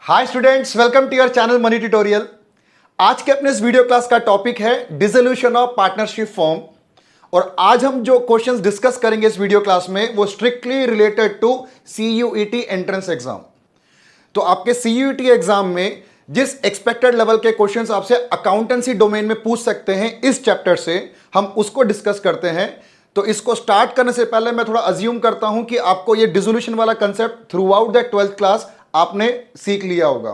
Hi students, welcome to your channel money tutorial. आज के अपने इस वीडियो क्लास का टॉपिक है डिसोल्यूशन ऑफ पार्टनरशिप फॉर्म। और आज हम जो क्वेश्चंस डिस्कस करेंगे इस वीडियो क्लास में वो strictly related to CUET entrance exam. तो आपके सीयूईटी एग्जाम में जिस एक्सपेक्टेड लेवल के क्वेश्चंस आपसे अकाउंटेंसी डोमेन में पूछ सकते हैं इस चैप्टर से हम उसको डिस्कस करते हैं। तो इसको स्टार्ट करने से पहले मैं थोड़ा अज्यूम करता हूं कि आपको ये डिसोल्यूशन वाला concept through out the 12th class आपने सीख लिया होगा।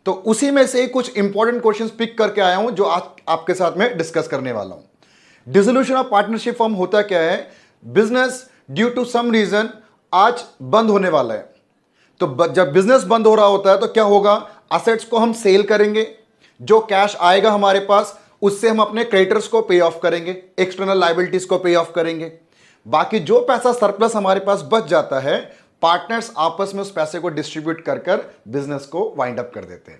तो उसी में से ही कुछ इंपॉर्टेंट क्वेश्चंस पिक करके आया हूं जो आज आपके साथ में डिस्कस करने वाला हूं। डिसोल्यूशन ऑफ पार्टनरशिप फॉर्म होता क्या है? Business due to some reason आज बंद होने वाला है। तो जब बिजनेस बंद हो रहा होता है तो क्या होगा? असेट्स को हम सेल करेंगे, जो कैश आएगा हमारे पास उससे हम अपने क्रेडिटर्स को पे ऑफ करेंगे, एक्सटर्नल लायबिलिटीज को पे ऑफ करेंगे। बाकी जो पैसा सरप्लस हमारे पास बच जाता है, पार्टनर्स आपस में उस पैसे को डिस्ट्रीब्यूट कर कर बिजनेस को वाइंड अप कर देते हैं।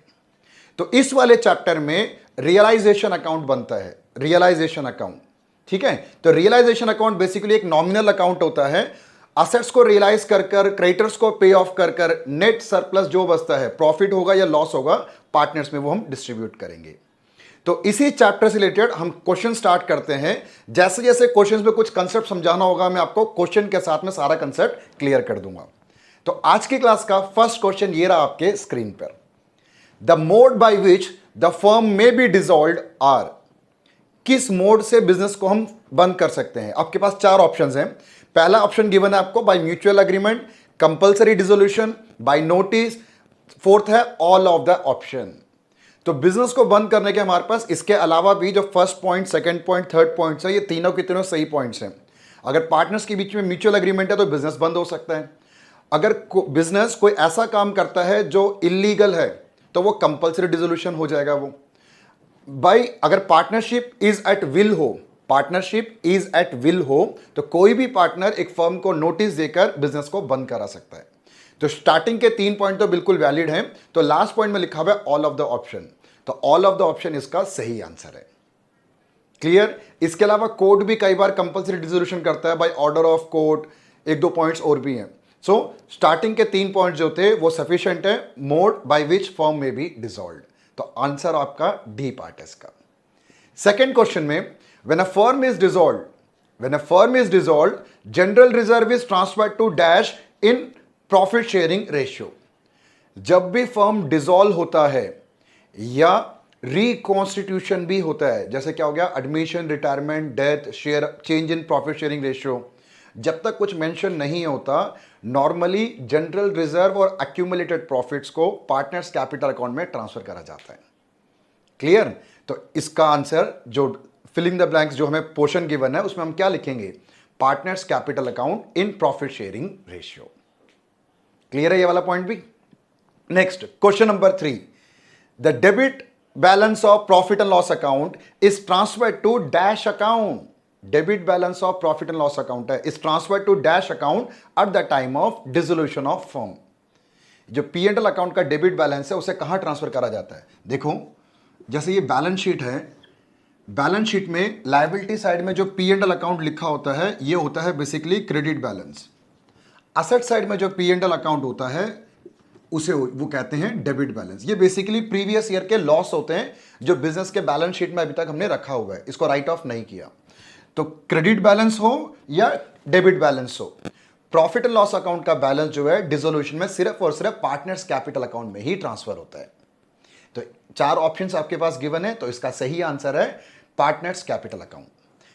तो इस वाले चैप्टर में रियलाइजेशन अकाउंट बनता है, रियलाइजेशन अकाउंट। ठीक है, तो रियलाइजेशन अकाउंट बेसिकली एक नॉमिनल अकाउंट होता है। असेट्स को रियलाइज कर कर, क्रेडिटर्स को पे ऑफ कर कर, नेट सरप्लस जो बचता है, प्रॉफिट होगा या लॉस होगा, पार्टनर्स में वो हम डिस्ट्रीब्यूट करेंगे। तो इसी चैप्टर से रिलेटेड हम क्वेश्चन स्टार्ट करते हैं। जैसे जैसे क्वेश्चंस में कुछ कंसेप्ट समझाना होगा मैं आपको क्वेश्चन के साथ में सारा कंसेप्ट क्लियर कर दूंगा। तो आज की क्लास का फर्स्ट क्वेश्चन ये रहा आपके स्क्रीन पर। The mode by which the firm may be dissolved are. किस मोड से बिजनेस को हम बंद कर सकते हैं? आपके पास चार ऑप्शंस हैं। पहला ऑप्शन गिवन है आपको by mutual agreement, compulsory dissolution, by notice, fourth है ऑल ऑफ द ऑप्शन। तो बिजनेस को बंद करने के हमारे पास इसके अलावा भी जो first point, second point, third points है, ये तीनों के तीनों सही पॉइंट्स हैं। अगर पार्टनर्स के बीच में म्यूचुअल एग्रीमेंट है तो बिजनेस बंद हो सकता है। अगर बिजनेस कोई ऐसा काम करता है जो इलीगल है तो वो कंपल्सरी डिसोल्यूशन हो जाएगा वो। भाई अगर पार्टनरशिप इज एट विल हो, पार्टनरशिप इज एट विल हो तो कोई भी पार्टनर एक फर्म को नोटिस देकर बिजनेस को बंद करा सकता है। तो स्टार्टिंग के तीन पॉइंट तो बिल्कुल वैलिड हैं। तो लास्ट पॉइंट में लिखा हुआ है ऑल ऑफ द ऑप्शन। तो ऑल ऑफ द ऑप्शन इसका सही आंसर है। क्लियर? इसके अलावा कोर्ट भी कई बार कंपल्सरी डिसोल्यूशन करता है बाय ऑर्डर ऑफ कोर्ट, एक दो पॉइंट्स और भी हैं। सो स्टार्टिंग के तीन पॉइंट जो थे वो सफिशिएंट है, mode by which firm may be dissolved. तो आंसर आपका डी पार्ट है इसका। सेकेंड क्वेश्चन में when a firm is dissolved, when a firm is dissolved, general reserve is transferred to dash in profit sharing ratio. जब भी firm dissolve होता है या रिकॉन्स्टिट्यूशन भी होता है, जैसे क्या हो गया, admission, retirement, death, share, change in profit sharing ratio, जब तक कुछ मेंशन नहीं होता, नॉर्मली जनरल रिजर्व और एक्यूमुलेटेड प्रॉफिट्स को पार्टनर्स कैपिटल अकाउंट में ट्रांसफर करा जाता है। क्लियर? तो इसका आंसर जो फिलिंग द ब्लैंक्स जो हमें पोर्शन गिवन है उसमें हम क्या लिखेंगे? Partners capital account in profit sharing ratio. Clear है ये वाला पॉइंट भी? Next question number 3, the debit balance of profit and loss account is transferred to dash account. Debit balance of profit and loss account है, is transferred to dash account at the time of dissolution of firm. जो P and L account का debit balance है उसे कहां transfer करा जाता है? देखो, जैसे ये बैलेंस शीट है, बैलेंस शीट में लायबिलिटी साइड में जो पी एंड एल अकाउंट लिखा होता है ये होता है basically credit balance. Asset side में जो पी एंड एल अकाउंट होता है उसे वो कहते हैं डेबिट बैलेंस। ये बेसिकली प्रीवियस ईयर के लॉस होते हैं जो बिजनेस के बैलेंस शीट में अभी तक हमने रखा हुआ है, इसको राइट ऑफ नहीं किया। तो क्रेडिट बैलेंस हो या डेबिट बैलेंस हो, प्रॉफिट एंड लॉस अकाउंट का बैलेंस जो है डिसोल्यूशन में सिर्फ और सिर्फ पार्टनर्स कैपिटल अकाउंट में ही ट्रांसफर होता है। तो चार ऑप्शंस आपके पास गिवन है, तो इसका सही आंसर है पार्टनर्स कैपिटल अकाउंट।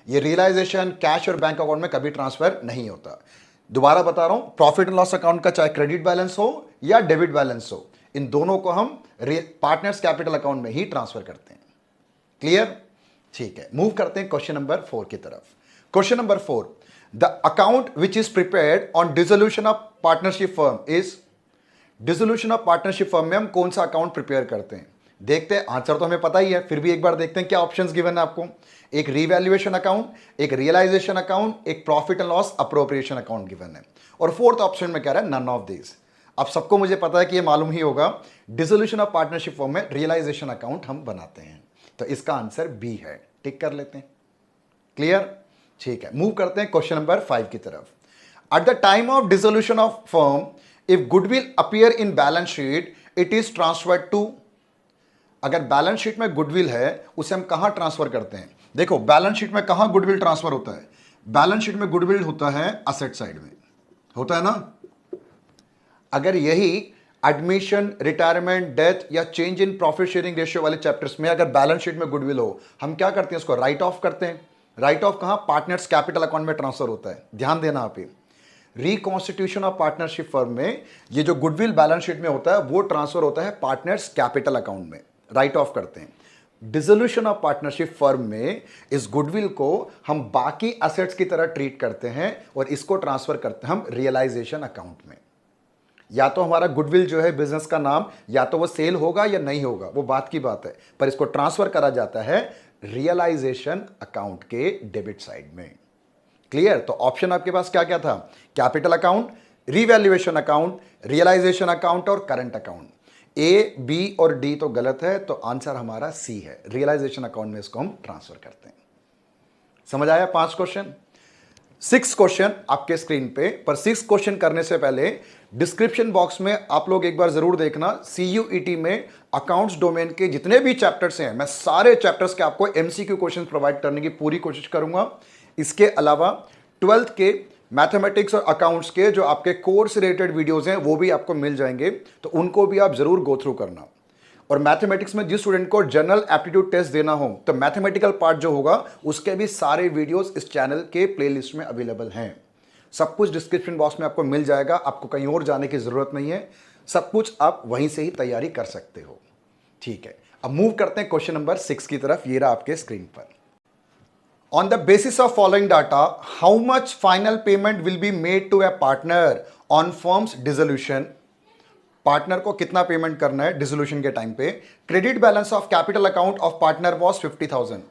ये रियलाइजेशन, कैश और बैंक अकाउंट में कभी ट्रांसफर नहीं होता। दोबारा बता रहा हूं, प्रॉफिट एंड लॉस अकाउंट का चाहे क्रेडिट बैलेंस हो या डेबिट बैलेंस हो, इन दोनों को हम पार्टनर्स कैपिटल अकाउंट में ही ट्रांसफर करते हैं। क्लियर? ठीक है, मूव करते हैं क्वेश्चन नंबर 4 की तरफ। Question number 4, the account which is prepared on dissolution of partnership firm is. Dissolution of partnership firm में हम कौन सा अकाउंट प्रिपेयर करते हैं? देखते हैं, आंसर तो हमें पता ही है, फिर भी एक बार देखते हैं क्या ऑप्शंस गिवन है आपको। एक रिवैल्यूएशन अकाउंट, एक रियलाइजेशन अकाउंट, एक profit and loss appropriation account given है, और फोर्थ ऑप्शन में कह रहा है नन ऑफ दिस। अब सबको मुझे पता है कि ये मालूम ही होगा, डिसोल्यूशन ऑफ पार्टनरशिप फर्म में रियलाइजेशन अकाउंट हम बनाते हैं। तो इसका आंसर बी है, टिक कर लेते हैं। क्लियर? ठीक है, मूव करते हैं क्वेश्चन नंबर 5 की तरफ। At the time of dissolution of firm, if goodwill appear in balance sheet it is transferred to. अगर बैलेंस शीट में गुडविल है उसे हम कहां ट्रांसफर करते हैं? देखो बैलेंस शीट में कहां गुडविल ट्रांसफर होता है? बैलेंस शीट में गुडविल होता है असेट साइड में, होता है ना। अगर यही एडमिशन, रिटायरमेंट, डेथ या change in profit sharing ratio वाले चैप्टर्स में अगर बैलेंस शीट में गुडविल हो, हम क्या करते हैं? उसको राइट ऑफ करते हैं। राइट ऑफ कहां? पार्टनर्स कैपिटल अकाउंट में ट्रांसफर होता है। ध्यान देना आप, रिकॉन्स्टिट्यूशन ऑफ पार्टनरशिप फर्म में ये जो गुडविल बैलेंस शीट में होता है वो ट्रांसफर होता है पार्टनर्स कैपिटल अकाउंट में, राइट ऑफ करते हैं। डिसोल्यूशन ऑफ पार्टनरशिप फर्म में इस गुडविल को हम बाकी एसेट्स की तरह ट्रीट करते हैं और इसको ट्रांसफर करते हैं हम रियलाइजेशन अकाउंट में। या तो हमारा गुडविल जो है बिजनेस का नाम, या तो वो सेल होगा या नहीं होगा, वो बात की बात है, पर इसको ट्रांसफर करा जाता है रियलाइजेशन अकाउंट के डेबिट साइड में। क्लियर? तो ऑप्शन आपके पास क्या क्या था? Capital account, revaluation account, realisation account और करंट अकाउंट। ए, बी और डी तो गलत है, तो आंसर हमारा सी है। रियलाइजेशन अकाउंट में इसको हम ट्रांसफर करते हैं। समझ आया? 5 क्वेश्चन। 6 क्वेश्चन आपके स्क्रीन पे, पर 6 क्वेश्चन करने से पहले डिस्क्रिप्शन बॉक्स में आप लोग एक बार जरूर देखना, CUET में अकाउंट्स डोमेन के जितने भी चैप्टर्स हैं, मैं सारे चैप्टर्स के आपको MCQ क्वेश्चन प्रोवाइड करने की पूरी कोशिश करूंगा। इसके अलावा 12th के मैथमेटिक्स और अकाउंट्स के जो आपके कोर्स रिलेटेड वीडियोस हैं वो भी आपको मिल जाएंगे, तो उनको भी आप जरूर गो थ्रू करना। और मैथमेटिक्स में जिस स्टूडेंट को जनरल एप्टीट्यूड टेस्ट देना हो तो मैथमेटिकल पार्ट जो होगा उसके भी सारे वीडियोस इस चैनल के प्लेलिस्ट में अवेलेबल हैं। सब कुछ डिस्क्रिप्शन बॉक्स में आपको मिल जाएगा, आपको कहीं और जाने की जरूरत नहीं है, सब कुछ आप वहीं से ही तैयारी कर सकते हो। ठीक है, अब मूव करते हैं क्वेश्चन नंबर 6 की तरफ। ये रहा आपके स्क्रीन पर। On the basis of following data, how much final payment will be made to a partner on firm's dissolution? Partner को कितना पेमेंट करना है डिसोल्यूशन के टाइम पे? Credit balance of capital account of partner was 50,000।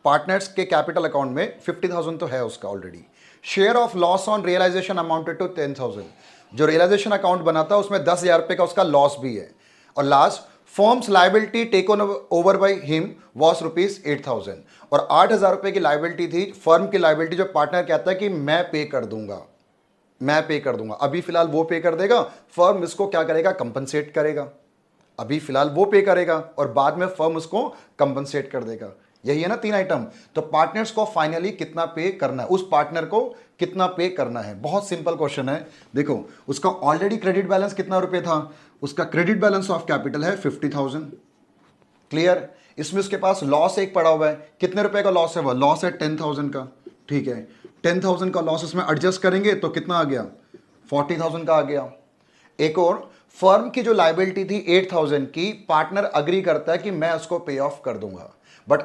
Partners के capital account में 50,000 तो है उसका already. Share of loss on realisation amounted to 10,000। जो रियलाइजेशन अकाउंट बनाता है उसमें 10,000 रुपए का उसका लॉस भी है। और last, firms liability taken over by him was ₹8,000। और 8,000 रुपए की लाइबिलिटी थी, फर्म की लाइबिलिटी, जो पार्टनर कहता है कि मैं पे कर दूंगा, मैं पे कर दूंगा। अभी फिलहाल वो पे कर देगा, फर्म इसको क्या करेगा? कंपनसेट करेगा। अभी फिलहाल वो पे करेगा और बाद में फर्म उसको कंपनसेट कर देगा। यही है ना 3 आइटम। तो पार्टनर्स को फाइनली कितना पे करना है, उस पार्टनर को कितना पे करना है? बहुत सिंपल क्वेश्चन है। देखो उसका ऑलरेडी क्रेडिट बैलेंस कितना रुपए था? उसका क्रेडिट बैलेंस ऑफ कैपिटल है 50,000। क्लियर? इसमें उसके पास लॉस एक पड़ा हुआ है। कितने रुपए का लॉस है? वह लॉस है 10,000 का। ठीक है, 10,000 का लॉस इसमें एडजस्ट करेंगे तो कितना आ गया? 40,000 का आ गया। एक और, फर्म की जो लाइबिलिटी थी 8,000 की, पार्टनर अग्री करता है कि मैं उसको पे ऑफ कर दूंगा, बट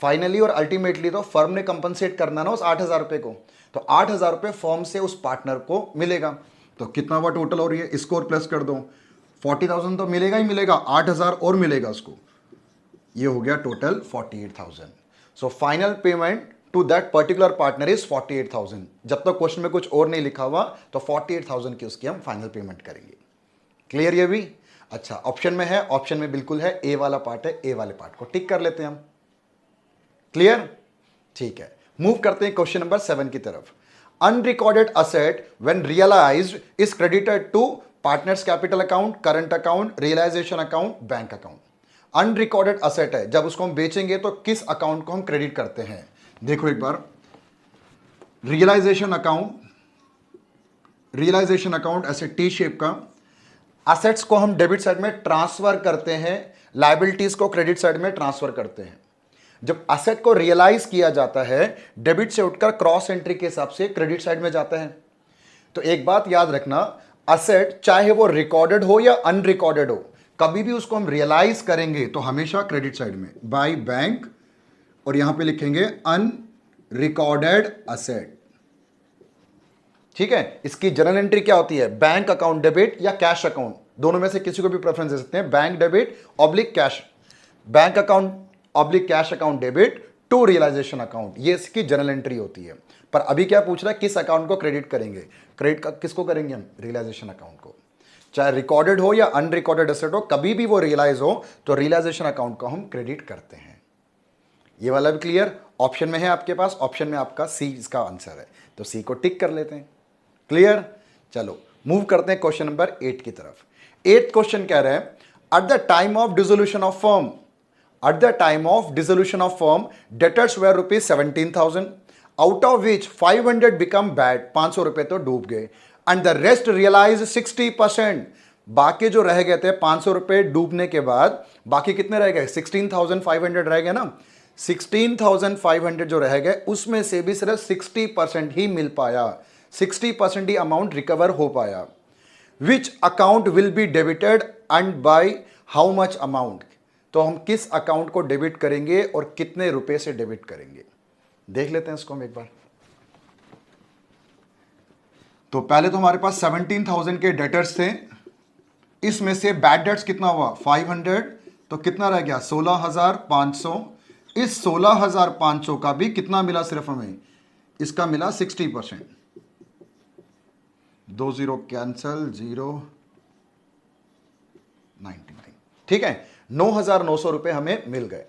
फाइनली और अल्टीमेटली तो फर्म ने कंपनसेट करना ना उस 8,000 रुपए को। तो 8,000 रुपए फर्म से उस पार्टनर को मिलेगा। तो कितना हुआ टोटल? हो रही है, इसको और प्लस कर दो, 40,000 तो मिलेगा ही मिलेगा, 8,000 और मिलेगा उसको। ये हो गया total 48,000। So final payment to that particular partner is 48,000। जब तक क्वेश्चन में कुछ और नहीं लिखा हुआ तो 48,000 की उसकी हम फाइनल पेमेंट करेंगे। क्लियर ये भी? अच्छा, ऑप्शन में है, ऑप्शन में बिल्कुल है, ए वाला पार्ट है, ए वाले पार्ट को टिक कर लेते हैं हम। क्लियर? ठीक है, मूव करते हैं क्वेश्चन नंबर 7 की तरफ। Unrecorded asset when realised is credited to partners capital account, current account, realisation account, bank account. Unrecorded asset है, जब उसको हम बेचेंगे तो किस अकाउंट को हम क्रेडिट करते हैं? देखो एक बार, रियलाइजेशन अकाउंट, रियलाइजेशन अकाउंट ऐसे टी शेप का, असेट्स को हम डेबिट साइड में ट्रांसफर करते हैं, लायबिलिटीज को क्रेडिट साइड में ट्रांसफर करते हैं। जब असेट को रियलाइज किया जाता है, डेबिट से उठकर क्रॉस एंट्री के हिसाब से क्रेडिट साइड में जाता है। तो एक बात याद रखना, असेट चाहे वो रिकॉर्डेड हो या अनरिकॉर्डेड हो, कभी भी उसको हम रियलाइज करेंगे तो हमेशा क्रेडिट साइड में बाय बैंक, और यहां पे लिखेंगे अनरिकॉर्डेड असेट। ठीक है, इसकी जर्नल एंट्री क्या होती है? बैंक अकाउंट डेबिट या कैश अकाउंट, दोनों में से किसी को भी प्रेफरेंस दे सकते हैं। Bank debit oblique cash, bank account oblique cash account debit to realisation account, ये इसकी जर्नल एंट्री होती है। पर अभी क्या पूछ रहा है? किस अकाउंट को क्रेडिट करेंगे? क्रेडिट किसको करेंगे हम? रियलाइजेशन अकाउंट को। चाहे रिकॉर्डेड हो या अनरिकॉर्डेड एसेट हो, कभी भी वो रियलाइज हो तो रियलाइजेशन अकाउंट को हम क्रेडिट करते हैं। ये वाला भी क्लियर? ऑप्शन में है आपके पास, ऑप्शन में आपका सी इसका आंसर है, तो सी को टिक कर लेते हैं। क्लियर? चलो मूव करते हैं क्वेश्चन नंबर 8 की तरफ। 8th क्वेश्चन कह रहे हैं, At the time of dissolution of firm, at the time of dissolution of firm, debtors were rupees 17,000, out of which 500 become bad, 500 रुपए तो डूब गए, and the rest realized 60%. बाकी जो रह गए थे 500 रुपए डूबने के बाद बाकी कितने रह गए? 16,500 रह गए ना। 16,500 जो रह गए उसमें से भी सिर्फ 60% ही मिल पाया, 60% ही अमाउंट रिकवर हो पाया। Which account will be debited and by how much amount? तो हम किस अकाउंट को डेबिट करेंगे और कितने रुपए से डेबिट करेंगे, देख लेते हैं इसको हम एक बार। तो पहले तो हमारे पास 17,000 के डेटर्स थे, इसमें से बैड डेट्स कितना हुआ? 500, तो कितना रह गया? 16,500। इस 16,500 का भी कितना मिला? सिर्फ हमें इसका मिला 60%। 2 0 कैंसल, 0 99, ठीक है। 9,900 रुपए हमें मिल गए।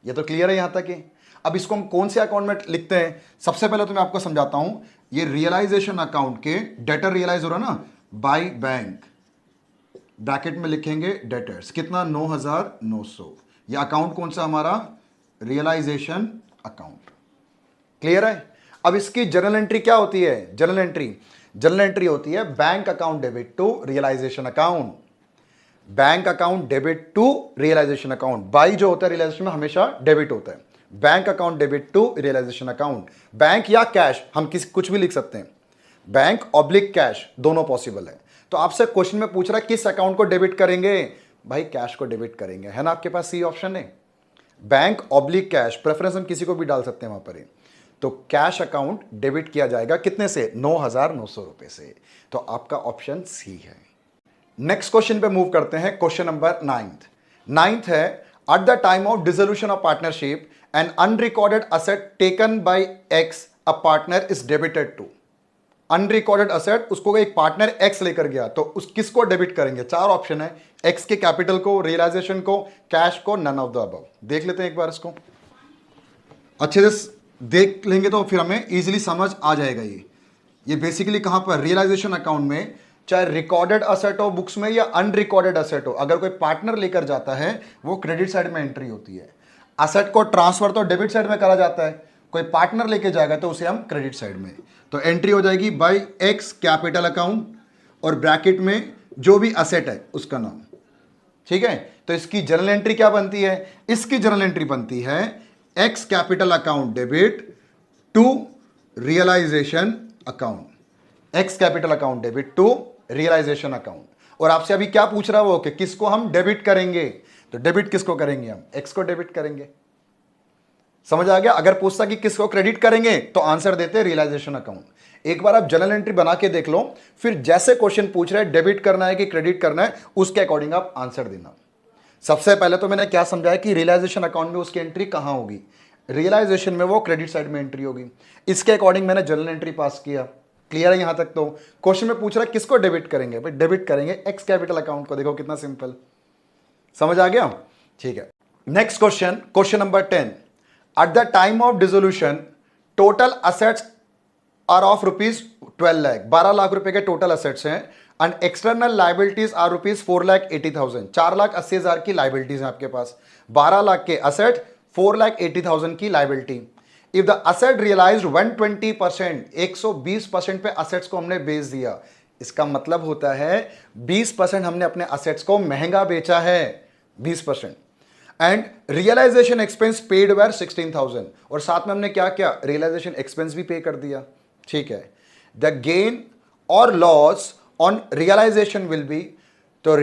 ये तो क्लियर है यहां तक ही। अब इसको हम कौन से अकाउंट में लिखते हैं? सबसे पहले तो मैं आपको समझाता हूं। ये रियलाइजेशन अकाउंट के डेटर रियलाइज हो रहा ना बाय बैंक, ब्रैकेट में लिखेंगे डेटर्स, कितना? 9,900। ये अकाउंट कौन सा हमारा? Realisation account. क्लियर है? अब इसकी जर्नल एंट्री क्या होती है? जर्नल एंट्री होती है bank account debit to realisation account, bank account debit to realisation account. By जो होता है रियलाइजेशन में हमेशा डेबिट होता है। Bank account debit to realisation account, bank या कैश, हम कुछ भी लिख सकते हैं, बैंक ऑब्लिक कैश, दोनों पॉसिबल है। तो आपसे क्वेश्चन में पूछ रहा है किस अकाउंट को डेबिट करेंगे? भाई कैश को डेबिट करेंगे, है ना आपके पास सी ऑप्शन है, बैंक ऑब्लिक कैश, प्रेफरेंस हम किसी को भी डाल सकते हैं वहां पर। तो कैश अकाउंट डेबिट किया जाएगा कितने से? 9,900 रुपए से। तो आपका ऑप्शन सी है। नेक्स्ट क्वेश्चन पे मूव करते हैं, क्वेश्चन नंबर 9th है, at the time of dissolution of partnership an unrecorded asset taken by X a partner is debited to. Unrecorded asset उसको एक पार्टनर एक्स लेकर गया, तो उस किसको डेबिट करेंगे? 4 ऑप्शन है, एक्स के कैपिटल को, रियलाइजेशन को, कैश को, नन ऑफ द अबव। देख लेते हैं एक बार इसको अच्छे से देख लेंगे तो फिर हमें इजीली समझ आ जाएगा। ये बेसिकली कहां पर? रियलाइजेशन अकाउंट में, चाहे रिकॉर्डेड असेट हो बुक्स में या अनरिकॉर्डेड असेट हो, अगर कोई पार्टनर लेकर जाता है वो क्रेडिट साइड में एंट्री होती है। असेट को ट्रांसफर तो डेबिट साइड में करा जाता है, कोई पार्टनर लेके जाएगा तो उसे हम क्रेडिट साइड में, तो एंट्री हो जाएगी बाय एक्स कैपिटल अकाउंट और ब्रैकेट में जो भी असेट है उसका नाम, ठीक है। तो इसकी जर्नल एंट्री क्या बनती है? इसकी जर्नल एंट्री बनती है X capital account debit to realisation account, X capital account debit to realisation account. और आपसे अभी क्या पूछ रहा है वो कि किसको हम डेबिट करेंगे? तो डेबिट किसको करेंगे? हम एक्स को डेबिट करेंगे। समझ आ गया? अगर पूछता कि किसको क्रेडिट करेंगे तो आंसर देते रियलाइजेशन अकाउंट। एक बार आप जर्नल एंट्री बना के देख लो, फिर जैसे क्वेश्चन पूछ रहे हैं डेबिट करना है कि क्रेडिट करना है, उसके अकॉर्डिंग आप आंसर देना। सबसे पहले तो मैंने क्या समझाया कि रियलाइजेशन अकाउंट में उसकी एंट्री कहां होगी? रियलाइजेशन में वो क्रेडिट साइड में एंट्री होगी। इसके अकॉर्डिंग मैंने जर्नल एंट्री पास किया। क्लियर है यहां तक? तो क्वेश्चन में पूछ रहा है किसको डेबिट करेंगे? भाई डेबिट करेंगे एक्स कैपिटल अकाउंट को। देखो कितना सिंपल, समझ आ गया? ठीक है। Next question, question number 10, at the time of dissolution total assets are of rupees 12 lakh, 12 lakh रुपए के टोटल असेट्स हैं, and external liabilities are rupees 4,80,000, 4,80,000 की लाइबिलिटीज है आपके पास, 12 लाख के असेट, 4,80,000 की liability. If the asset realised 120%, 120% पे असेट्स को हमने बेच दिया, इसका मतलब होता है 20% हमने अपने असेट्स को महंगा बेचा है, 20%। And realisation expense paid were 16,000, और साथ में हमने क्या किया? रियलाइजेशन एक्सपेंस भी पे कर दिया, ठीक है। द गेन और loss on realisation will be, तो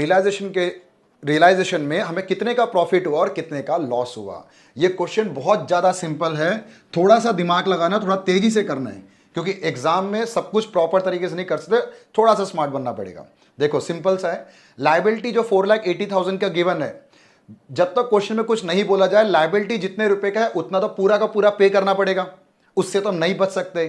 रियलाइजेशन में हमें कितने का प्रॉफिट हुआ और कितने का लॉस हुआ। यह क्वेश्चन बहुत ज्यादा सिंपल है, थोड़ा सा दिमाग लगाना, थोड़ा तेजी से करना है, क्योंकि एग्जाम में सब कुछ प्रॉपर तरीके से नहीं कर सकते, थोड़ा सा स्मार्ट बनना पड़ेगा। देखो सिंपल सा है, लाइबिलिटी जो 4,80,000 का गिवन है, जब तक क्वेश्चन में कुछ नहीं बोला जाए, लाइबिलिटी जितने रुपए का है उतना तो पूरा का पूरा पे करना पड़ेगा, उससे तो हम नहीं बच सकते।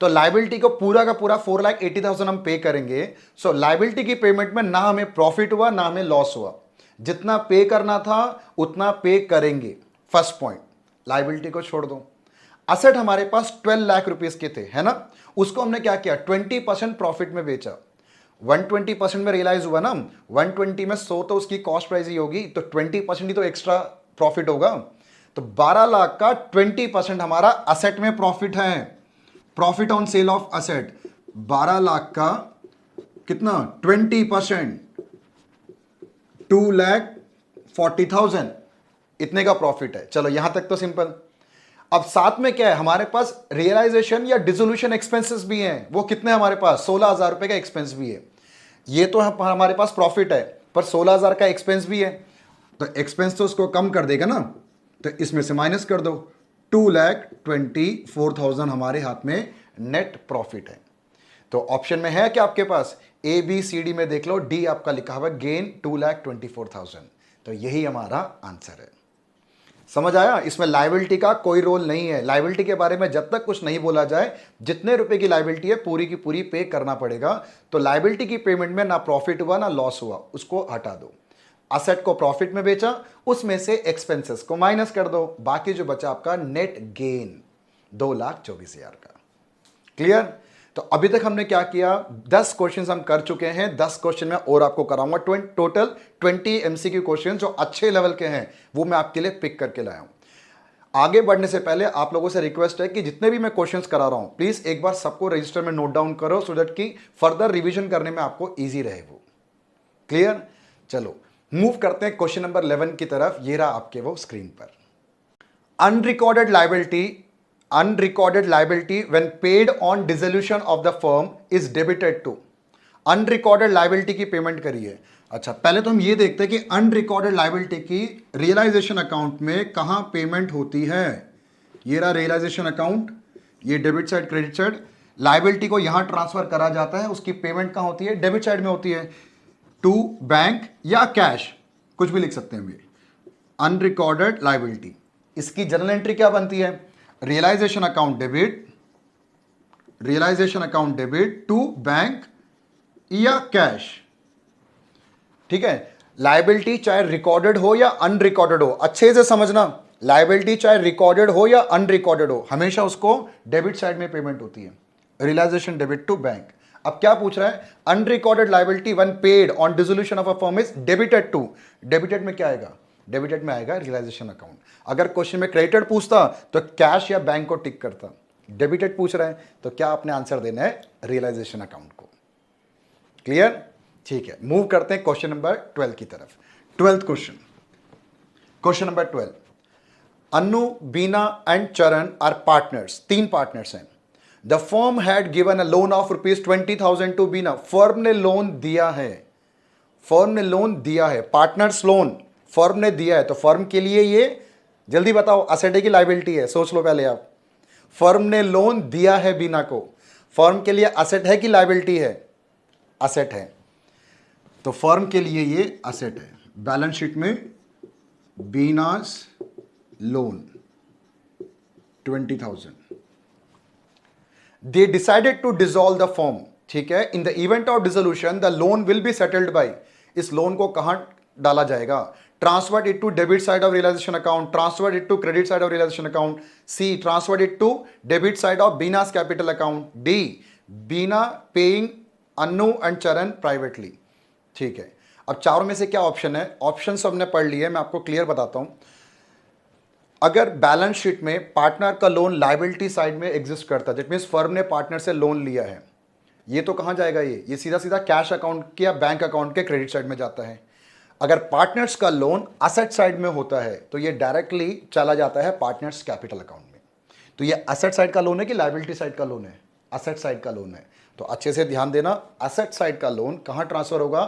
तो लाइबिलिटी को पूरा का पूरा 4,80,000 हम पे करेंगे। सो लाइबिलिटी की पेमेंट में ना हमें प्रॉफिट हुआ ना हमें लॉस हुआ, जितना पे करना था उतना पे करेंगे। फर्स्ट पॉइंट, लाइबिलिटी को छोड़ दो। असेट हमारे पास 12 लाख रुपीस के थे, है ना, उसको हमने क्या किया? 20% प्रॉफिट में बेचा। 120% में रियलाइज हुआ ना, 120 में 100 तो उसकी कॉस्ट प्राइस ही होगी, तो 20% ही तो एक्स्ट्रा प्रॉफिट होगा। तो 12 लाख का 20% हमारा असेट में प्रॉफिट है, profit on sale of asset. 12 lakh का कितना 20%, 2,40,000 इतने का प्रॉफिट है। चलो यहां तक तो सिंपल। अब साथ में क्या है हमारे पास, रियलाइजेशन या डिसोल्यूशन एक्सपेंसेस भी हैं। वो कितने हमारे पास 16,000 रुपए का एक्सपेंस भी है। ये तो हमारे पास प्रॉफिट है पर 16,000 का एक्सपेंस भी है, तो एक्सपेंस तो उसको कम कर देगा ना, तो इसमें से माइनस कर दो। 2,24,000 हमारे हाथ में नेट प्रॉफिट है। तो ऑप्शन में है क्या आपके पास, ए बी सी डी में देख लो, डी आपका लिखा हुआ गेन 2,24,000। तो यही हमारा आंसर है। समझ आया? इसमें लायबिलिटी का कोई रोल नहीं है। लायबिलिटी के बारे में जब तक कुछ नहीं बोला जाए, जितने रुपए की लायबिलिटी है पूरी की पूरी पे करना पड़ेगा। तो लायबिलिटी की पेमेंट में ना प्रॉफिट हुआ ना लॉस हुआ, उसको हटा दो। असेट को प्रॉफिट में बेचा, उसमें से एक्सपेंसेस को माइनस कर दो, बाकी जो बचा आपका नेट गेन 2,24,000 का। क्लियर? तो अभी तक हमने क्या किया, 10 क्वेश्चंस हम कर चुके हैं। 10 क्वेश्चन में और आपको कराऊंगा। टोटल 20 एमसीक्यू क्वेश्चन जो अच्छे लेवल के हैं वो मैं आपके लिए पिक करके लाया हूं। आगे बढ़ने से पहले आप लोगों से रिक्वेस्ट है कि जितने भी मैं क्वेश्चंस करा रहा हूं प्लीज एक बार सबको रजिस्टर में नोट डाउन करो, सो दैट कि फर्दर रिवीजन करने में आपको ईजी रहे वो। क्लियर? चलो मूव करते हैं क्वेश्चन नंबर 11 की तरफ। ये रहा आपके वो स्क्रीन पर। Unrecorded liability when paid on dissolution of the firm is debited to। Unrecorded liability की पेमेंट करिए। अच्छा पहले तो हम ये देखते हैं कि अनरिकॉर्डेड लायबिलिटी की रियलाइजेशन अकाउंट में कहां पेमेंट होती है। ये रहा रियलाइजेशन अकाउंट, ये debit side credit side. Liability को यहां ट्रांसफर करा जाता है, उसकी पेमेंट कहां होती है, डेबिट साइड में होती है, टू बैंक या कैश, कुछ भी लिख सकते हैं ये। अनरिकॉर्डेड लायबिलिटी, इसकी जर्नल एंट्री क्या बनती है, realisation account debit to bank या कैश। ठीक है? लायबिलिटी चाहे रिकॉर्डेड हो या अनरिकॉर्डेड हो, अच्छे से समझना, लायबिलिटी चाहे रिकॉर्डेड हो या अनरिकॉर्डेड हो, हमेशा उसको डेबिट साइड में पेमेंट होती है, रियलाइजेशन डेबिट टू बैंक। अब क्या पूछ रहा है, unrecorded liability when paid on dissolution of a firm is debited to. Debited में क्या आएगा, डेबिटेड में आएगा रियलाइजेशन अकाउंट। अगर क्वेश्चन में क्रेडिटेड पूछता तो कैश या बैंक को टिक करता, डेबिटेड पूछ रहा है तो क्या आपने आंसर देना है, रियलाइजेशन अकाउंट को। क्लियर? ठीक है, मूव करते हैं क्वेश्चन नंबर 12 की तरफ। 12th question number 12। Annu, Bina and Charan are partners, 3 partners हैं। The firm had given a loan of ₹20,000 to Bina. Firm ने लोन दिया है, पार्टनर्स लोन फर्म ने दिया है, तो फर्म के लिए ये जल्दी बताओ असेट है कि लायबिलिटी है, सोच लो पहले आप। फर्म ने लोन दिया है बीना को, फर्म के लिए असेट है कि लायबिलिटी है, असेट है, तो फर्म के लिए ये असेट है। बैलेंस शीट में Beena's loan 20,000। They decided to dissolve the firm. ठीक है, in the event of dissolution the loan will be settled by. इस लोन को कहां डाला जाएगा, transferred it to debit side of realisation account, transferred it to credit side of realisation account, C transferred it to debit side of Beena's capital account, D Beena paying Annu and Charan privately. ठीक है, अब चारों में से क्या ऑप्शन है, ऑप्शन हमने पढ़ लिए, मैं आपको क्लियर बताता हूं। अगर बैलेंस शीट में पार्टनर का लोन लायबिलिटी साइड में एग्जिस्ट करता है, दैट मींस फर्म ने पार्टनर से लोन लिया है, ये तो कहां जाएगा, ये सीधा सीधा कैश अकाउंट के या बैंक अकाउंट के क्रेडिट साइड में जाता है। अगर पार्टनर्स का लोन असेट साइड में होता है तो ये डायरेक्टली चला जाता है पार्टनर्स कैपिटल अकाउंट में। तो ये असेट साइड का लोन है कि लायबिलिटी साइड का लोन है, असेट साइड का लोन है। तो अच्छे से ध्यान देना, असेट साइड का लोन कहां ट्रांसफर होगा,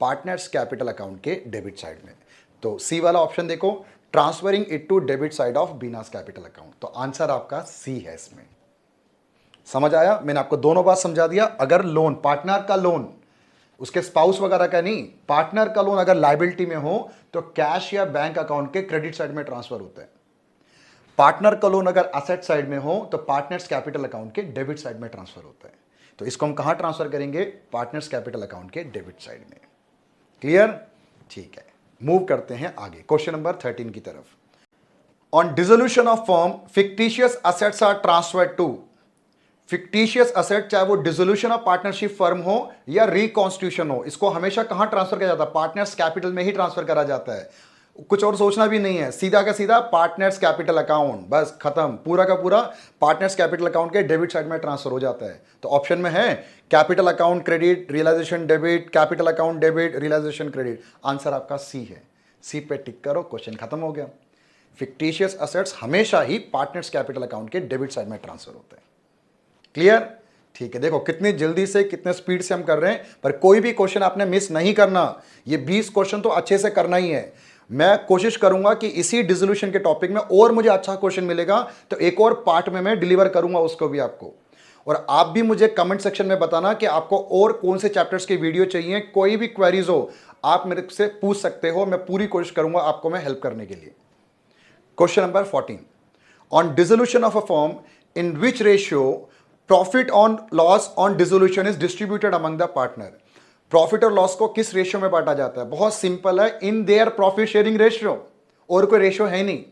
पार्टनर्स कैपिटल अकाउंट के डेबिट साइड में। तो सी वाला ऑप्शन देखो, transferring it to debit side of Beena's capital account. तो आंसर आपका सी है इसमें। समझ आया? मैंने आपको दोनों बात समझा दिया। अगर लोन, पार्टनर का लोन, उसके स्पाउस वगैरह का नहीं, पार्टनर का लोन अगर लायबिलिटी में हो तो कैश या बैंक अकाउंट के क्रेडिट साइड में ट्रांसफर होता है। पार्टनर का लोन अगर असेट साइड में हो तो पार्टनर्स कैपिटल अकाउंट के डेबिट साइड में ट्रांसफर होता है। तो इसको हम कहां ट्रांसफर करेंगे, पार्टनर्स कैपिटल अकाउंट के डेबिट साइड में। क्लियर? ठीक है, मूव करते हैं आगे क्वेश्चन नंबर 13 की तरफ। On dissolution of firm fictitious assets are transferred to. Fictitious asset, चाहे वो डिसोल्यूशन ऑफ पार्टनरशिप फर्म हो या रिकॉन्स्टिट्यूशन हो, इसको हमेशा कहां ट्रांसफर किया जाता है? पार्टनर्स कैपिटल में ही ट्रांसफर करा जाता है। कुछ और सोचना भी नहीं है, सीधा का सीधा पार्टनर्स कैपिटल अकाउंट, बस खत्म, पूरा का पूरा पार्टनर्स कैपिटल अकाउंट के डेबिट साइड में ट्रांसफर हो जाता है। तो ऑप्शन में है capital account credit, realisation debit, capital account debit, realisation credit. Answer आपका सी है। सी पे टिक करो, क्वेश्चन खत्म हो गया। फिक्टिशियस असेट्स हमेशा ही पार्टनर्स कैपिटल अकाउंट के डेबिट साइड में ट्रांसफर होते हैं। क्लियर? ठीक है, देखो कितनी जल्दी से कितने स्पीड से हम कर रहे हैं, पर कोई भी क्वेश्चन आपने मिस नहीं करना। ये 20 क्वेश्चन तो अच्छे से करना ही है। मैं कोशिश करूंगा कि इसी डिसोल्यूशन के टॉपिक में और मुझे अच्छा क्वेश्चन मिलेगा तो एक और पार्ट में मैं डिलीवर करूंगा उसको भी आपको। और आप भी मुझे कमेंट सेक्शन में बताना कि आपको और कौन से चैप्टर्स की वीडियो चाहिए। कोई भी क्वेरीज हो आप मेरे से पूछ सकते हो, मैं पूरी कोशिश करूंगा आपको मैं हेल्प करने के लिए। Question number 14, on dissolution of a firm in which ratio profit on loss on dissolution is distributed among the partner. Profit और लॉस को किस रेशियो में बांटा जाता है? बहुत सिंपल है, in their profit sharing ratio. और कोई रेशियो है नहीं,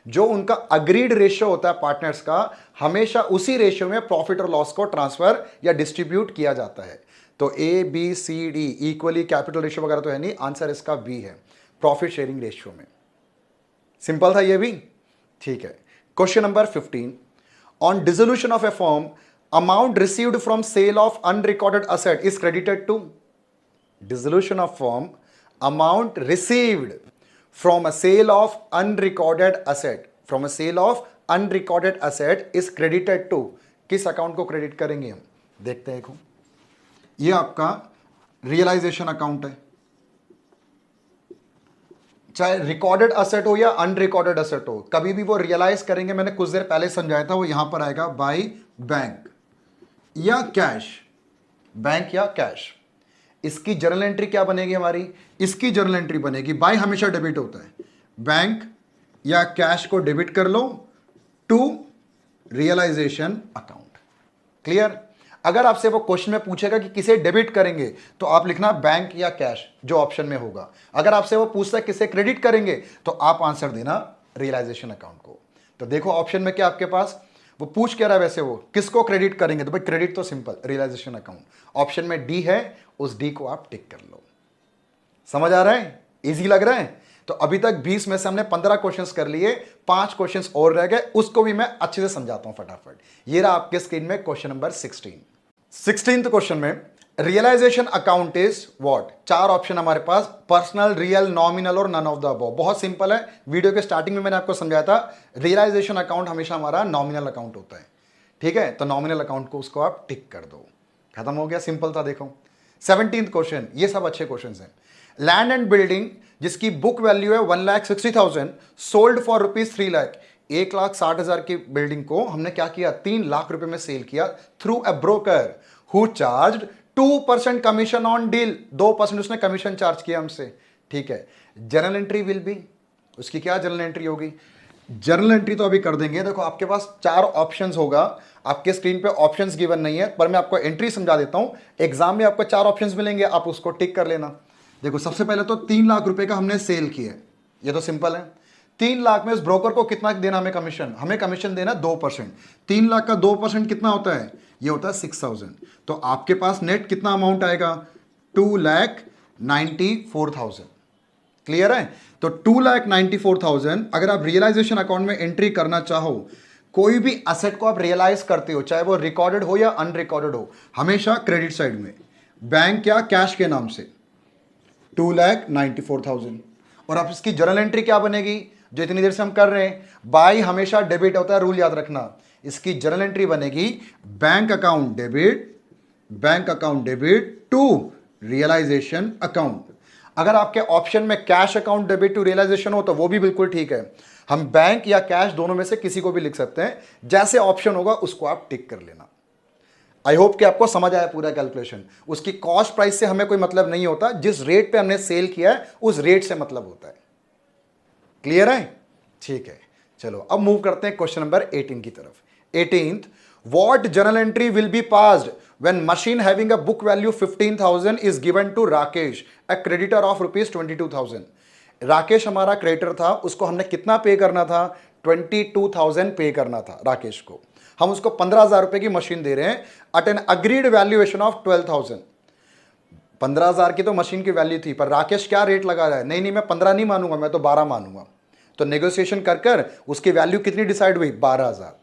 जो उनका अग्रीड रेशियो होता है पार्टनर्स का, हमेशा उसी रेशियो में प्रॉफिट और लॉस को ट्रांसफर या डिस्ट्रीब्यूट किया जाता है। तो A B C D equally capital ratio वगैरह तो है नहीं, आंसर इसका बी है, प्रॉफिट शेयरिंग रेशियो में। सिंपल था ये भी, ठीक है। Question number 15, on dissolution of a firm amount received from sale of unrecorded asset is credited to। dissolution of firm, amount received from a sale of unrecorded asset, from a sale of unrecorded asset is credited to। किस account को credit करेंगे हम? देखते हैं। देखो ये आपका realisation account है, चाहे रिकॉर्डेड असेट हो या अनरिकॉर्डेड असेट हो, कभी भी वो रियलाइज करेंगे। मैंने कुछ देर पहले समझाया था, वो यहां पर आएगा बाय बैंक या कैश, बैंक या कैश। इसकी जर्नल एंट्री क्या बनेगी हमारी? इसकी जर्नल एंट्री बनेगी, बाय हमेशा डेबिट होता है, बैंक या कैश को डेबिट कर लो टू रियलाइजेशन अकाउंट। क्लियर? अगर आपसे वो क्वेश्चन में पूछेगा कि किसे डेबिट करेंगे तो आप लिखना बैंक या कैश, जो ऑप्शन में होगा। अगर आपसे वो पूछता है किसे क्रेडिट करेंगे तो आप आंसर देना रियलाइजेशन अकाउंट को। तो देखो ऑप्शन में क्या आपके पास, वो पूछ क्या रहा है वैसे, वो किसको क्रेडिट करेंगे? तो भाई क्रेडिट तो सिंपल रियलाइजेशन अकाउंट। ऑप्शन में डी है, उस डी को आप टिक कर लो। समझ आ रहा है? इजी लग रहा है? तो अभी तक 20 में से हमने 15 क्वेश्चंस कर लिए, 5 क्वेश्चंस और रह गए, उसको भी मैं अच्छे से समझाता हूं फटाफट। ये रहा आपके स्क्रीन में क्वेश्चन नंबर 16th क्वेश्चन में realisation account is what? 4 option हमारे पास, पर्सनल, रियल, नॉमिनल और नन ऑफ द अबव। बहुत सिंपल है, वीडियो के स्टार्टिंग में मैंने आपको समझाया था रियलाइजेशन अकाउंट हमेशा हमारा नॉमिनल अकाउंट होता है। ठीक है, तो नॉमिनल अकाउंट को उसको आप टिक कर दो, खत्म हो गया, सिंपल था। देखो 17th क्वेश्चन, ये सब अच्छे क्वेश्चन हैं। लैंड एंड बिल्डिंग जिसकी बुक वैल्यू है 1,60,000 सोल्ड फॉर रुपीज 3 लाख। 1,60,000 की बिल्डिंग को हमने क्या किया? 3 लाख रुपए में सेल किया through a broker who charged 2% commission on deal. 2% उसने कमीशन चार्ज किया हमसे। ठीक है, जर्नल एंट्री विल बी, उसकी क्या जर्नल एंट्री होगी? जर्नल एंट्री तो अभी कर देंगे। देखो आपके पास 4 ऑप्शंस होगा, आपके स्क्रीन पे ऑप्शंस गिवन नहीं है, पर मैं आपको एंट्री समझा देता हूं। एग्जाम में आपको 4 ऑप्शंस मिलेंगे, आप उसको टिक कर लेना। देखो सबसे पहले तो 3 लाख रुपए का हमने सेल किया, ये तो सिंपल है। 3 लाख में इस ब्रोकर को कितना देना हमें कमीशन? हमें कमीशन देना 2%। 3 लाख का 2% कितना होता है? ये होता है 6,000। तो आपके पास नेट कितना अमाउंट आएगा? 2,94,000। क्लियर है? तो 2,94,000 अगर आप रियलाइजेशन अकाउंट में एंट्री करना चाहो, कोई भी असेट को आप रियलाइज करते हो, चाहे वो रिकॉर्डेड हो या अनरिकॉर्डेड हो, हमेशा क्रेडिट साइड में, बैंक या कैश के नाम से 2,94,000। और अब इसकी जर्नल एंट्री क्या बनेगी? जो इतनी देर से हम कर रहे हैं, बाय हमेशा डेबिट होता है, रूल याद रखना। इसकी जर्नल एंट्री बनेगी bank account debit to realisation account. अगर आपके ऑप्शन में cash account debit to realisation हो तो वो भी बिल्कुल ठीक है, हम बैंक या कैश दोनों में से किसी को भी लिख सकते हैं। जैसे ऑप्शन होगा उसको आप टिक कर लेना। आई होप कि आपको समझ आया पूरा कैलकुलेशन। उसकी कॉस्ट प्राइस से हमें कोई मतलब नहीं होता, जिस रेट पे हमने सेल किया है उस रेट से मतलब होता है। क्लियर है? ठीक है, चलो अब मूव करते हैं क्वेश्चन नंबर 18 की तरफ। 18th, what journal entry will be passed when machine having a book value 15,000 is given to Rakesh, a creditor of rupees 22,000। Rakesh हमारा क्रेडिटर था, उसको हमने कितना पे करना था? 22,000 पे करना था राकेश को। हम उसको 15,000 रुपए की मशीन दे रहे हैं at an agreed valuation of 12,000। 15,000 की तो मशीन की वैल्यू थी, पर राकेश क्या रेट लगा रहा है, नहीं नहीं मैं 15 नहीं मानूंगा, मैं तो 12 मानूंगा। तो नेगोशिएशन कर कर उसकी वैल्यू कितनी डिसाइड हुई, 12,000।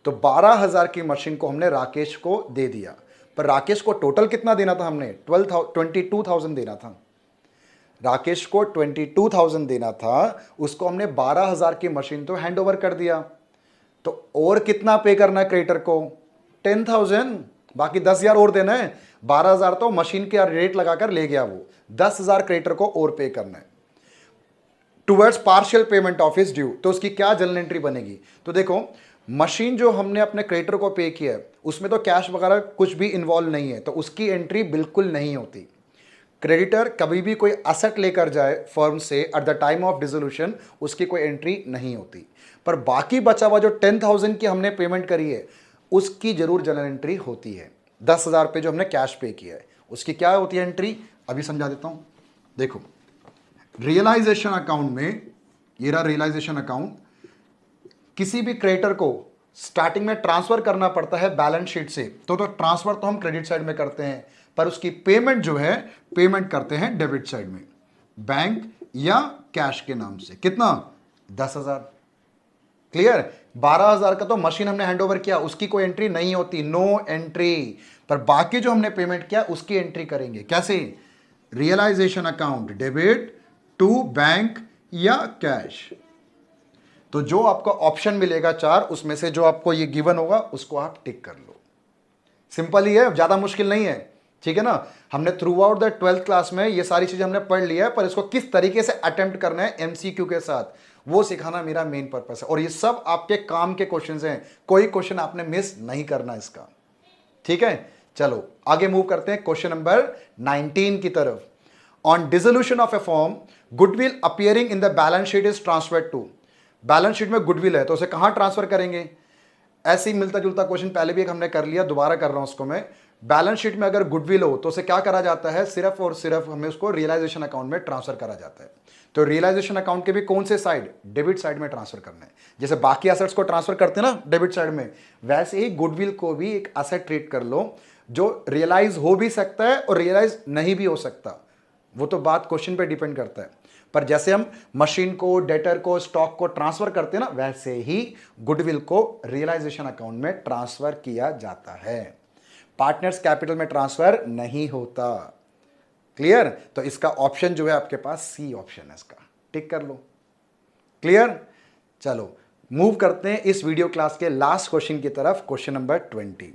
तो 12,000 की मशीन को हमने राकेश को दे दिया, पर राकेश को टोटल कितना देना था, हमने 22,000 देना था। राकेश को 22,000 देना था, उसको हमने 12,000 की मशीन तो हैंड ओवर कर दिया। तो और कितना पे करना है क्रेडिटर को, 10,000, बाकी 10,000 और देना है। 12,000 तो मशीन के रेट लगाकर ले गया वो, 10,000 क्रेडिटर को और पे करना है towards partial payment of his due. तो उसकी क्या जर्नल एंट्री बनेगी, तो देखो मशीन जो हमने अपने क्रेडिटर को पे किया है उसमें तो कैश वगैरह कुछ भी इन्वॉल्व नहीं है, तो उसकी एंट्री बिल्कुल नहीं होती। क्रेडिटर कभी भी कोई असेट लेकर जाए फर्म से eight the time of dissolution, उसकी कोई एंट्री नहीं होती। पर बाकी बचा हुआ जो 10,000 की हमने पेमेंट करी है उसकी जरूर जर्नल एंट्री होती है। 10,000 पे जो हमने कैश पे किया है उसकी क्या होती है एंट्री, अभी समझा देता हूं। देखो रियलाइजेशन अकाउंट में, ये रहा रियलाइजेशन अकाउंट, किसी भी क्रेडिटर को स्टार्टिंग में ट्रांसफर करना पड़ता है बैलेंस शीट से, तो ट्रांसफर तो हम क्रेडिट साइड में करते हैं, पर उसकी पेमेंट जो है पेमेंट करते हैं डेबिट साइड में, बैंक या कैश के नाम से। कितना, 10,000। क्लियर। 12,000 का तो मशीन हमने हैंडओवर किया, उसकी कोई एंट्री नहीं होती, नो एंट्री। पर बाकी जो हमने पेमेंट किया उसकी एंट्री करेंगे। कैसे, realisation account debit to bank या कैश। तो जो आपका ऑप्शन मिलेगा 4, उसमें से जो आपको ये गिवन होगा उसको आप टिक कर लो। सिंपल ही है, ज्यादा मुश्किल नहीं है, ठीक है ना। हमने through out the 12th class में ये सारी चीजें हमने पढ़ लिया है, पर इसको किस तरीके से अटेम्प्ट करना है एमसीक्यू के साथ, वो सिखाना मेरा मेन पर्पस है। और ये सब आपके काम के क्वेश्चंस हैं, कोई क्वेश्चन आपने मिस नहीं करना इसका, ठीक है। चलो आगे मूव करते हैं क्वेश्चन नंबर 19 की तरफ। On dissolution of a form, goodwill appearing in the balance sheet is transferred to. Balance sheet में गुडविल है तो उसे कहां ट्रांसफर करेंगे। ऐसे ही मिलता जुलता क्वेश्चन पहले भी एक हमने कर लिया, दोबारा कर रहा हूं उसको मैं। बैलेंस शीट में अगर गुडविल हो तो उसे क्या करा जाता है, सिर्फ और सिर्फ हमें उसको रियलाइजेशन अकाउंट में ट्रांसफर करा जाता है। तो रियलाइजेशन अकाउंट के भी कौन से साइड, डेबिट साइड में ट्रांसफर करना है। जैसे बाकी एसेट्स को ट्रांसफर करते हैं ना डेबिट साइड में, वैसे ही गुडविल को भी एक एसेट ट्रीट कर लो जो रियलाइज हो भी सकता है और रियलाइज नहीं भी हो सकता, वो तो बात क्वेश्चन पे डिपेंड करता है। पर जैसे हम मशीन को, डेटर को, स्टॉक को ट्रांसफर करते हैं ना, वैसे ही गुडविल को रियलाइजेशन अकाउंट में ट्रांसफर किया जाता है, पार्टनर्स कैपिटल में ट्रांसफर नहीं होता। क्लियर। तो इसका ऑप्शन जो है आपके पास सी ऑप्शन है, इसका टिक कर लो। क्लियर। चलो मूव करते हैं इस वीडियो क्लास के लास्ट क्वेश्चन की तरफ, question number 20।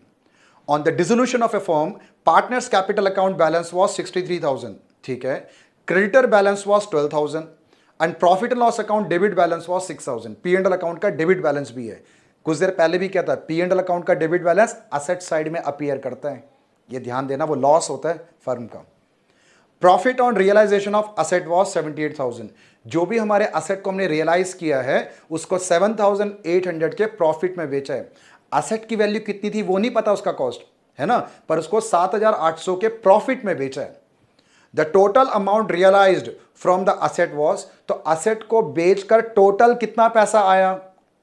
On the dissolution of a firm, partners capital account balance was 63,000, ठीक है। Creditor balance was 12,000 and profit and loss account debit balance was 6,000। P and L account का debit balance भी है, कुछ देर पहले भी क्या था, पी एंड एल अकाउंट का डेबिट बैलेंस असेट साइड में अपीयर करता है, ये ध्यान देना, वो लॉस होता है फर्म का। Profit on realisation of asset was 78,000। जो भी हमारे असेट को हमने रियलाइज किया है उसको 7,800 के प्रॉफिट में बेचा है। असेट की वैल्यू कितनी थी वो नहीं पता, उसका कॉस्ट है ना, पर उसको 7,800 के प्रॉफिट में बेचा है। The total amount realised from the asset was, तो असेट को बेचकर टोटल कितना पैसा आया।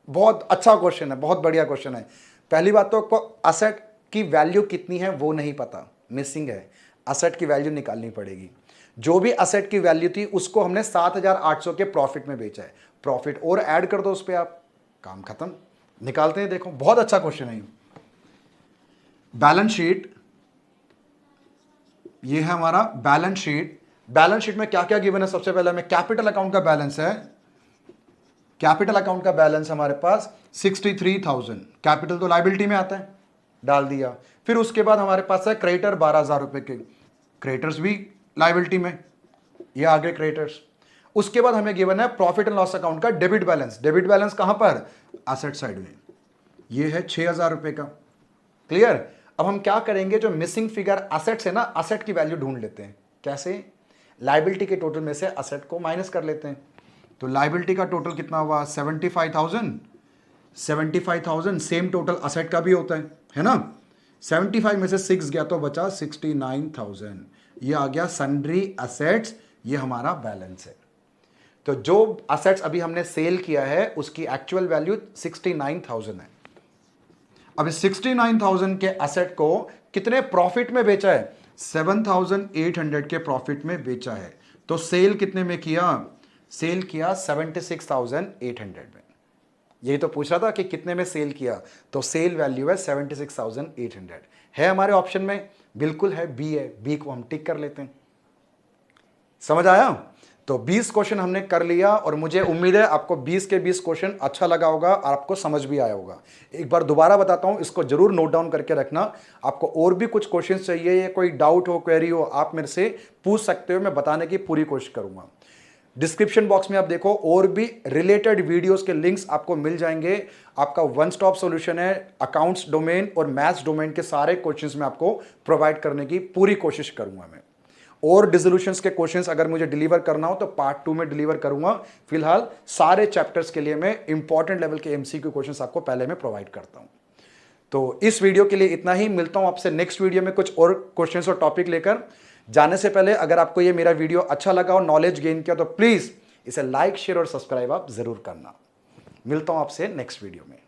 बहुत अच्छा क्वेश्चन है, बहुत बढ़िया क्वेश्चन है। पहली बात तो आपको असेट की वैल्यू कितनी है वो नहीं पता, मिसिंग है, असेट की वैल्यू निकालनी पड़ेगी। जो भी असेट की वैल्यू थी उसको हमने 7,800 के प्रॉफिट में बेचा है, प्रॉफिट और ऐड कर दो उस पर, आप काम खत्म। निकालते हैं, देखो बहुत अच्छा क्वेश्चन है। बैलेंस शीट, ये है हमारा बैलेंस शीट। बैलेंस शीट में क्या क्या गिवन है, सबसे पहले हमें कैपिटल अकाउंट का बैलेंस है, कैपिटल अकाउंट का बैलेंस हमारे पास 63,000, कैपिटल तो लायबिलिटी में आता है, डाल दिया। फिर उसके बाद हमारे पास है क्रेडिटर 12,000 रुपए के, क्रेडिटर्स भी लायबिलिटी में, ये आगे क्रेडिटर्स। उसके बाद हमें गिवन है प्रॉफिट एंड लॉस अकाउंट का डेबिट बैलेंस। डेबिट बैलेंस कहां पर, एसेट साइड में, ये है 6,000 रुपए का। क्लियर। अब हम क्या करेंगे, जो मिसिंग फिगर असेट्स है ना, असेट की वैल्यू ढूंढ लेते हैं। कैसे, लायबिलिटी के टोटल में से असेट को माइनस कर लेते हैं। तो लायबिलिटी का टोटल कितना हुआ, 75,000, 75,000 सेम टोटल असेट का भी होता है ना। 75 में से 6 गया तो बचा 69,000, ये आ गया सन्ड्री असेट्स, ये हमारा बैलेंस है। तो जो असेट्स अभी हमने सेल किया है उसकी एक्चुअल वैल्यू 69,000 है। अब 69,000 के एसेट को कितने प्रॉफिट में बेचा है? 7,800 के प्रॉफिट में बेचा है। तो सेल कितने में किया? सेल किया 76,800 में। यही तो पूछ रहा था कि कितने में सेल किया, तो सेल वैल्यू है 76,800। है हमारे ऑप्शन में? बिल्कुल है, बी है। बी को हम टिक कर लेते हैं। समझ आया? तो 20 क्वेश्चन हमने कर लिया और मुझे उम्मीद है आपको 20 के 20 क्वेश्चन अच्छा लगा होगा और आपको समझ भी आया होगा। एक बार दोबारा बताता हूं, इसको जरूर नोट डाउन करके रखना। आपको और भी कुछ क्वेश्चन चाहिए या कोई डाउट हो, क्वेरी हो, आप मेरे से पूछ सकते हो, मैं बताने की पूरी कोशिश करूंगा। डिस्क्रिप्शन बॉक्स में आप देखो, और भी रिलेटेड वीडियोस के लिंक्स आपको मिल जाएंगे। आपका वन स्टॉप सॉल्यूशन है अकाउंट्स डोमेन और मैथ्स डोमेन के सारे क्वेश्चंस में आपको प्रोवाइड करने की पूरी कोशिश करूंगा मैं। और डिसोल्यूशंस के क्वेश्चंस अगर मुझे डिलीवर करना हो तो पार्ट 2 में डिलीवर करूंगा। फिलहाल सारे चैप्टर्स के लिए मैं इंपॉर्टेंट लेवल के एमसीक्यू क्वेश्चंस आपको पहले में प्रोवाइड करता हूं। तो इस वीडियो के लिए इतना ही। मिलता हूं आपसे नेक्स्ट वीडियो में कुछ और क्वेश्चंस और टॉपिक लेकर। जाने से पहले अगर आपको ये मेरा वीडियो अच्छा लगा और नॉलेज गेन किया तो प्लीज इसे लाइक, शेयर और सब्सक्राइब आप जरूर करना। मिलता हूं आपसे नेक्स्ट वीडियो में।